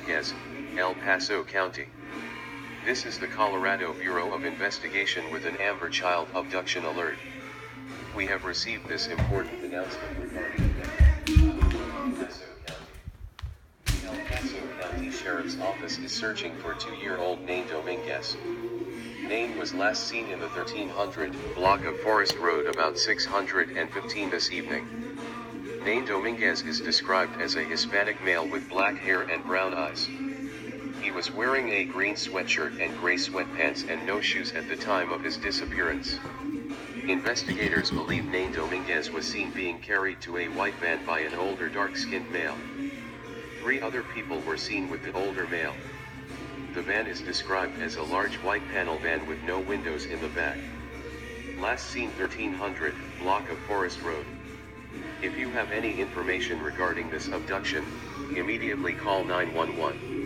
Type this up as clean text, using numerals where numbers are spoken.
Dominguez, El Paso County. This is the Colorado Bureau of Investigation with an Amber Child Abduction alert. We have received this important announcement regarding El Paso County. The El Paso County Sheriff's Office is searching for 2-year-old named Dominguez. Name was last seen in the 1300 block of Forest Road about 615 this evening. Name Dominguez is described as a Hispanic male with black hair and brown eyes. He was wearing a green sweatshirt and gray sweatpants and no shoes at the time of his disappearance. Investigators believe Name Dominguez was seen being carried to a white van by an older dark-skinned male. 3 other people were seen with the older male. The van is described as a large white panel van with no windows in the back. Last seen 1300 block of Forest Road. If you have any information regarding this abduction, immediately call 911.